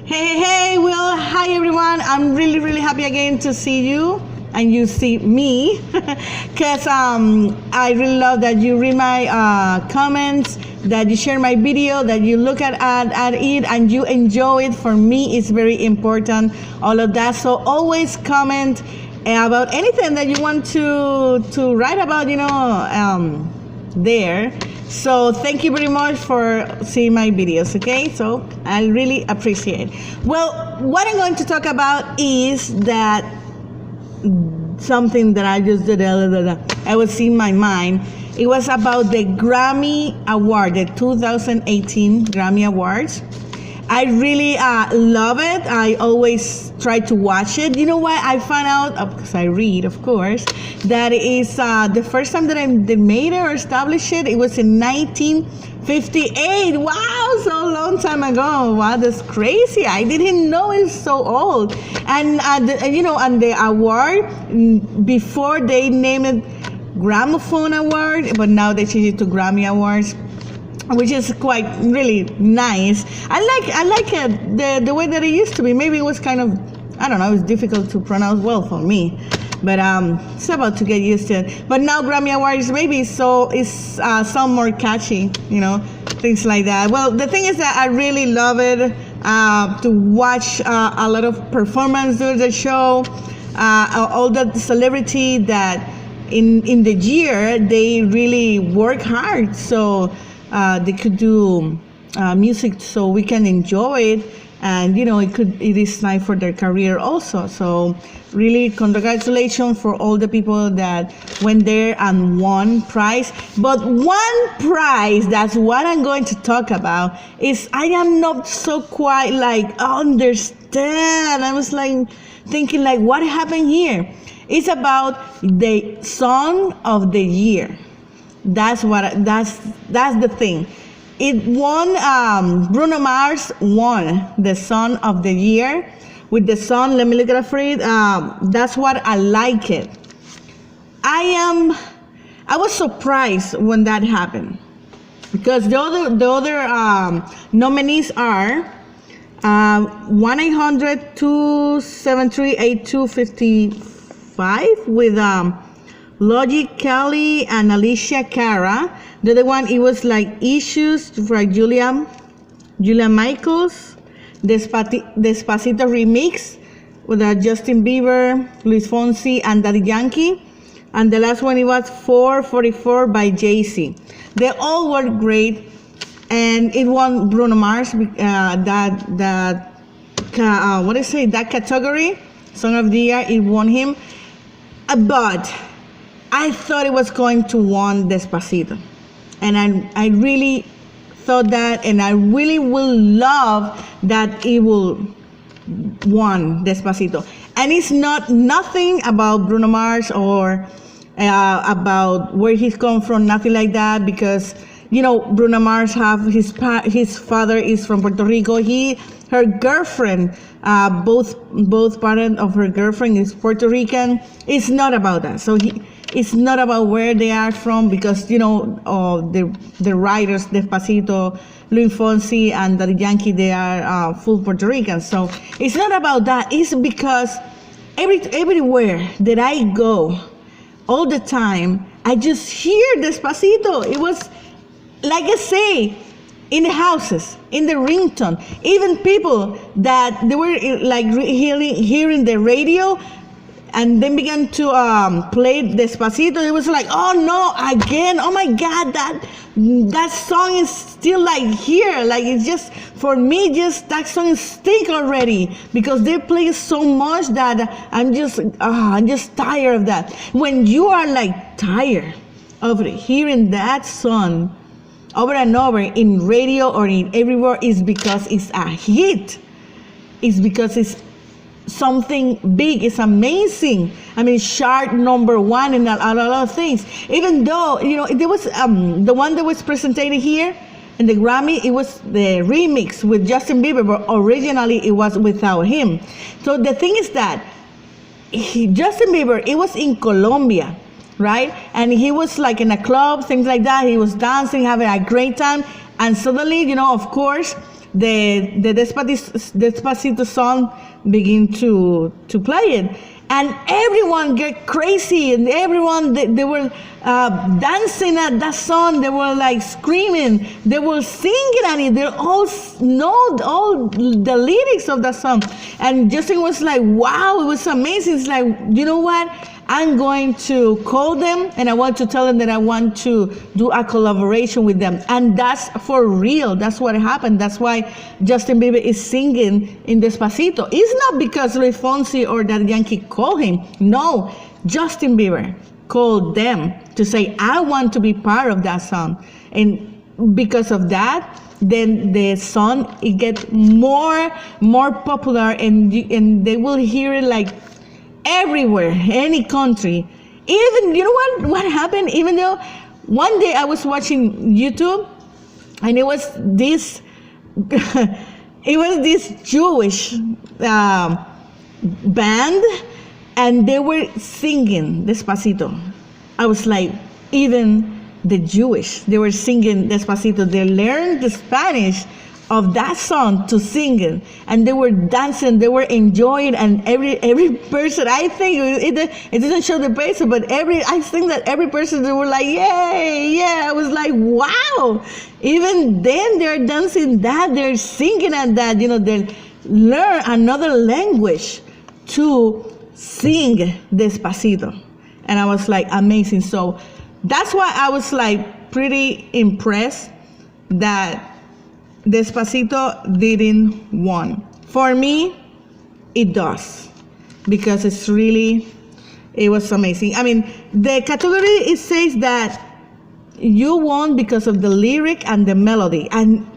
Hey, Will. Hi, everyone. I'm really, really happy again to see you and you see me because I really love that you read my comments, that you share my video, that you look at it and you enjoy it. For me, it's very important, all of that. So always comment about anything that you want to write about, there. So thank you very much for seeing my videos, okay? So I really appreciate it. Well, what I'm going to talk about is that something that I just did, I was in my mind. It was about the Grammy Award, the 2018 Grammy Awards. I really love it. I always try to watch it. You know what? I found out, because I read, of course, that is the first time that they made it or established it. It was in 1958. Wow, so long time ago. Wow, that's crazy. I didn't know it's so old. And the award, before they named it Gramophone Award, but now they changed it to Grammy Awards, which is quite really nice. I like it the way that it used to be. Maybe it was kind of, I don't know, it was difficult to pronounce well for me, but it's about to get used to it. But now Grammy Awards maybe it's some more catchy, things like that. Well, the thing is that I really love it to watch a lot of performance during the show, all the celebrity that in the year they really work hard, so they could do music so we can enjoy it, and it is nice for their career also. So really congratulations for all the people that went there and won prize. But one prize, that's what I'm going to talk about, is I am not so quite understand. I was thinking what happened here. It's about the song of the year. That's the thing. It won. Bruno Mars won the Song of the Year with the song "Let Me Look at It." That's what I like it. I was surprised when that happened, because the other nominees are 1-800-273-8255 with Logic Kelly and Alicia Cara. The other one, it was Issues for Julia Michaels. Despacito remix with Justin Bieber, Luis Fonsi, and Daddy Yankee. And the last one, it was 444 by Jay-Z. They all were great, and it won Bruno Mars that category, Song of the Year. It won him, but I thought it was going to win Despacito, and I really thought that, and I really will love that it will win Despacito. And it's nothing about Bruno Mars or about where he's come from, nothing like that, because Bruno Mars have his father is from Puerto Rico. Her girlfriend, both parents of her girlfriend is Puerto Rican. It's not about that. So it's not about where they are from, because the writers Despacito, Luis Fonsi, and Daddy Yankee, they are full Puerto Rican. So it's not about that. It's because everywhere that I go, all the time, I just hear Despacito. It was, like I say, in the houses, in the ringtone. Even people that they were hearing the radio and then began to play Despacito. It was oh no, again, oh my God, that song is still here. It's just, for me, just that song is stick already, because they play it so much that I'm just tired of that. When you are tired of hearing that song over and over in radio or in everywhere, is because it's a hit. It's because it's something big. It's amazing. I mean, chart #1 and a lot of things. Even though there was the one that was presented here in the Grammy, it was the remix with Justin Bieber, but originally it was without him. So the thing is that Justin Bieber, it was in Colombia, right? And he was in a club, things like that. He was dancing, having a great time, and suddenly, of course, the Despacito song begin to play it, and everyone get crazy, and everyone they were dancing at that song. They were like screaming. They were singing at it. They all know all the lyrics of that song. And Justin was like, "Wow, it was amazing." It's like, you know what? I'm going to call them, and I want to tell them that I want to do a collaboration with them. And that's for real. That's what happened. That's why Justin Bieber is singing in Despacito. It's not because Luis Fonsi or Daddy Yankee called him. No, Justin Bieber called them to say, I want to be part of that song. And because of that, then the song, it gets more popular, and they will hear it like everywhere, any country. Even, you know what happened? Even though one day I was watching YouTube, and it was this Jewish band, and they were singing Despacito. I was like, even the Jewish, they were singing Despacito. They learned the Spanish of that song to sing it, and they were dancing, they were enjoying, and every person, I think it didn't show the face, but I think that every person, they were like, yay, yeah. I was like, wow. Even then they're dancing that, they're singing at that, they learn another language to sing Despacito. And I was like, amazing. So that's why I was like pretty impressed that Despacito didn't won. For me, it does, because it was amazing. I mean, the category, it says that you won because of the lyric and the melody, and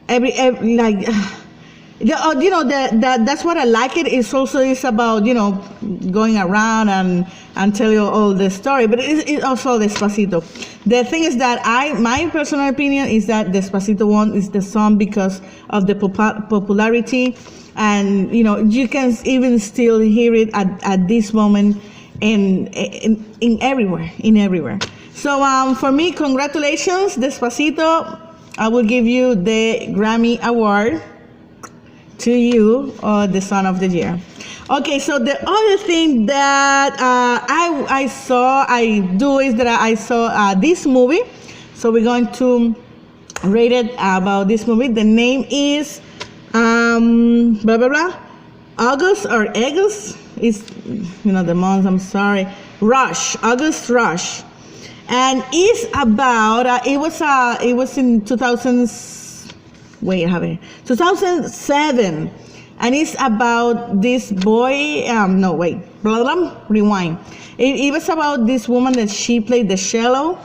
every like, that's what I like it. It's about going around and tell you all the story, but it's also Despacito. The thing is that my personal opinion is that Despacito won is the song because of the popularity, and you can even still hear it at this moment in everywhere. So for me, congratulations, Despacito. I will give you the Grammy Award to you, the Song of the Year. Okay, so the other thing that I saw this movie. So we're going to rate it about this movie. The name is August or August is the month. I'm sorry, Rush. August Rush, and it's about it was in 2007. And it's about this boy, rewind. It was about this woman that she played the cello,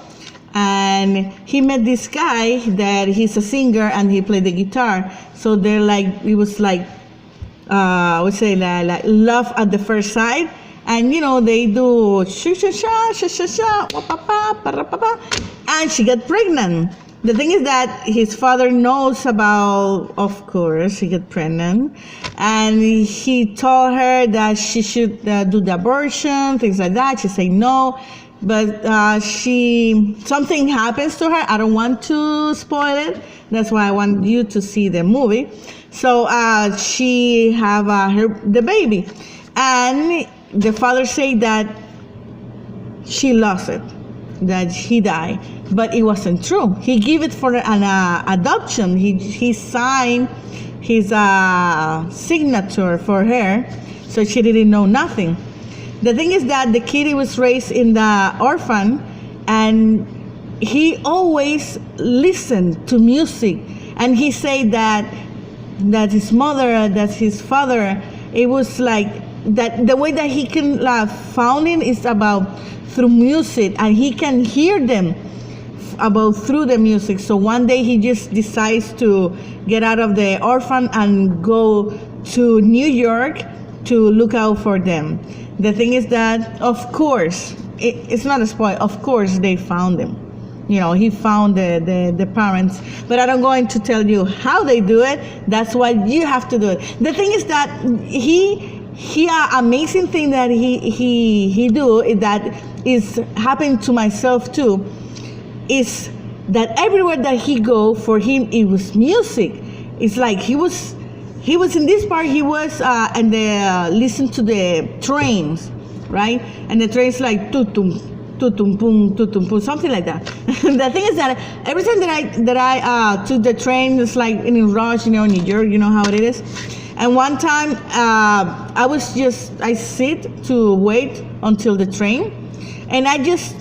and he met this guy that he's a singer and he played the guitar. So they're like, it was like, I would say like love at the first sight. And they do sha-sha-sha, wa-pa-pa, and she got pregnant. The thing is that his father knows about, of course, she got pregnant, and he told her that she should do the abortion, things like that. She said no, but something happens to her. I don't want to spoil it. That's why I want you to see the movie. So she have the baby, and the father said that she lost it, that he died. But it wasn't true. He gave it for an adoption. He signed his signature for her, so she didn't know nothing. The thing is that the kid was raised in the orphan, and he always listened to music. And he said that his mother, that his father, it was like that. The way that he can found it is about through music, and he can hear them through the music. So one day he just decides to get out of the orphan and go to New York to look out for them. The thing is that, of course, it's not a spoil. Of course, they found him. He found the parents. But I'm going to tell you how they do it. That's why you have to do it. The thing is that amazing thing that he do is that is happened to myself too. Is that everywhere that he go, for him it was music. it's like he was in this part. He was and the listen to the trains, right? And the train's like tutum tutum pum, something like that. The thing is that every time that I took the train, it's like in a rush, New York, you know how it is. And one time I sit to wait until the train, and I just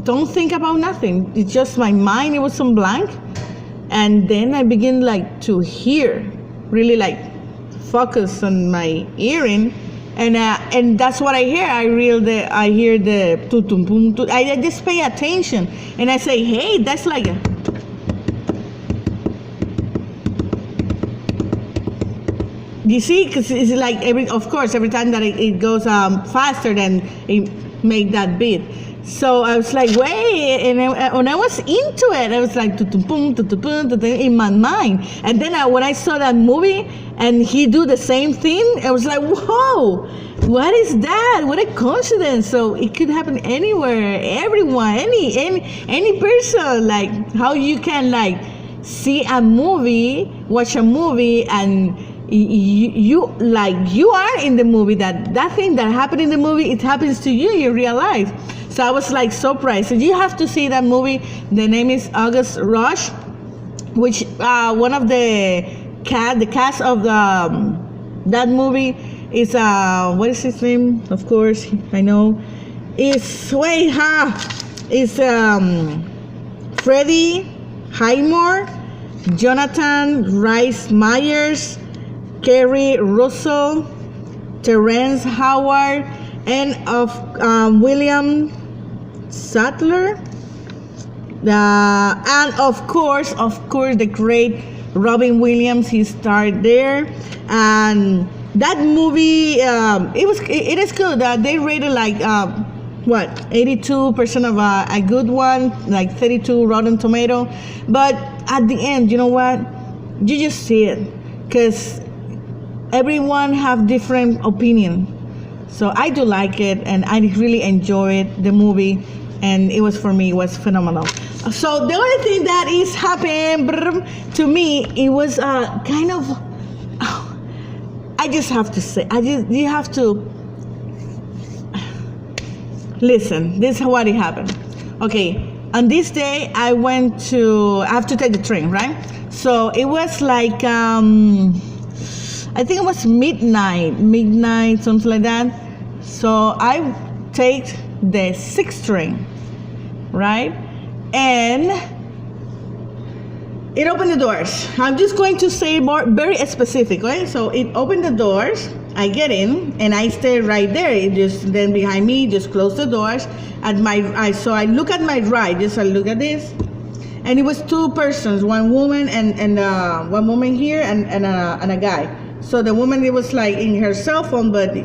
don't think about nothing. It's just my mind, it was on blank. And then I begin like to hear, really like focus on my hearing, and that's what I hear. I hear the tutum pum. I just pay attention, and I say, hey, that's like a. You see, because it's like every time that it goes faster, then it make that beat. So I was like, wait, and when I was into it, I was like, in my mind. And then when I saw that movie and he do the same thing, I was like, whoa, what is that? What a coincidence. So it could happen anywhere, everyone, any person. Like how you can like see a movie, watch a movie, and you are in the movie. That thing that happened in the movie, it happens to you in real life. So I was like surprised. So you have to see that movie. The name is August Rush, which one of the cast of that movie is what is his name? Of course, I know. It's Freddie Highmore, Jonathan Rhys Meyers, Kerry Russell, Terrence Howard, and of William Sattler, and of course the great Robin Williams. He starred there, and that movie it is good. They rated like 82% of a good one, like 32 Rotten Tomato. But at the end, you know what? You just see it, because everyone have different opinion. So I do like it, and I really enjoyed the movie, and it was phenomenal. So the only thing that is happening to me, it was kind of, I just have to say, you have to listen. This is what it happened. Okay, on this day I have to take the train, right? So it was like I think it was midnight, something like that. So I take the 6th train, right? And it opened the doors. I'm just going to say very specific, right? So it opened the doors. I get in and I stay right there. It just then behind me, just close the doors. So I look at my right. Just I look at this, and it was 2 persons, one woman and one woman here and a guy. So the woman, it was like in her cell phone, but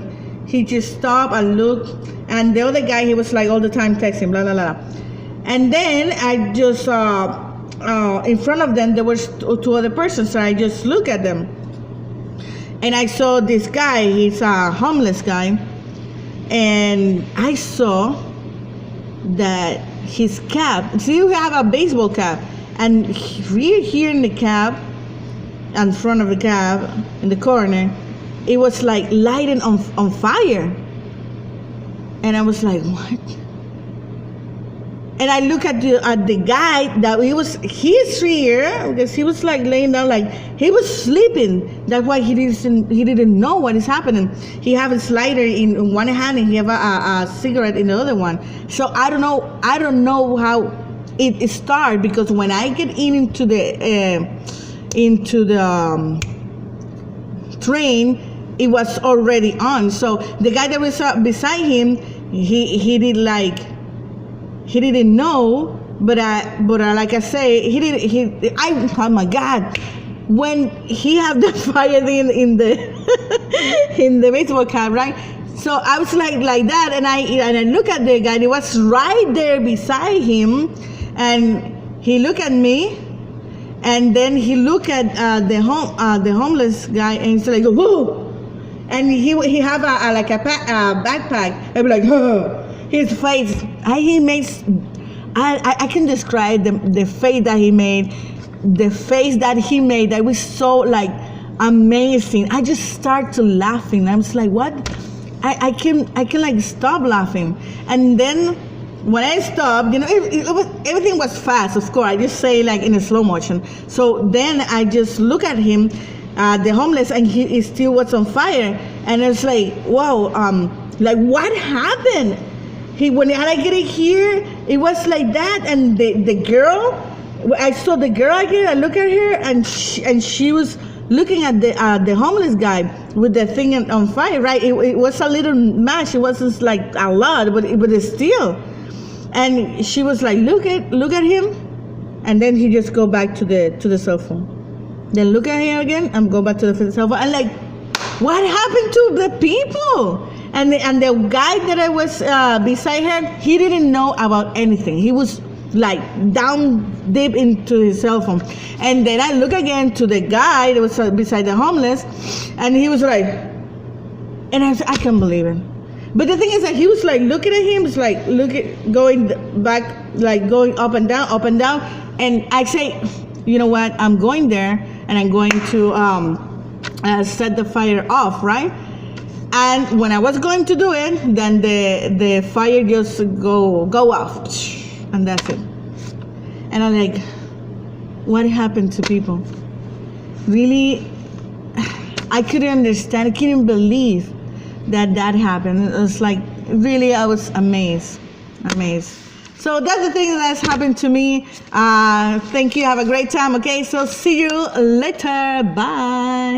he just stopped and looked. And the other guy, he was like all the time texting, blah, blah, blah. And then I just, in front of them, there was 2 other persons. So I just look at them. And I saw this guy, he's a homeless guy. And I saw that his cap, see, we have a baseball cap. And here in the cap, in front of the cab, in the corner, it was like lighting on fire. And I was like, what? And I look at the guy that he's here, because he was like laying down, like he was sleeping. That's why he didn't know what is happening. He have a lighter in one hand and he have a cigarette in the other one. So I don't know how it started, because when I get into the train, it was already on. So the guy that was beside him, he didn't know, but like I say, oh my God, when he had the fire in the in the baseball cap, right? So I was like that, and I look at the guy. He was right there beside him, and he looked at me. And then he looked at the homeless guy, and he's like, whoa! And he have a backpack. I'm like, oh. His face, I can describe the face that he made. the face that he made, that was so like amazing. I just start to laughing. I was like, what? I can like stop laughing. And then when I stopped, everything was fast, of course. I just say like in a slow motion. So then I just look at him, the homeless, and he still was on fire. And it's like, whoa, like what happened? When I get it here, it was like that. And the girl, I saw the girl again. I look at her, and she was looking at the homeless guy with the thing on fire. Right? It was a little match. It wasn't like a lot, but it's still. And she was like, look at him, and then he just go back to the cell phone. Then look at him again and go back to the cell phone. And like, what happened to the people? And the guy that I was beside her, he didn't know about anything. He was like down deep into his cell phone. And then I look again to the guy that was beside the homeless, and he was like, and I can't believe it. But the thing is that he was like looking at him, it's like going back, like going up and down. And I say, you know what? I'm going there, and I'm going to set the fire off, right? And when I was going to do it, then the fire just go off, and that's it. And I'm like, what happened to people? Really, I couldn't understand. I couldn't believe that happened. It was like, really, I was amazed. So that's the thing that's happened to me. Thank you. Have a great time. Okay, so see you later. Bye.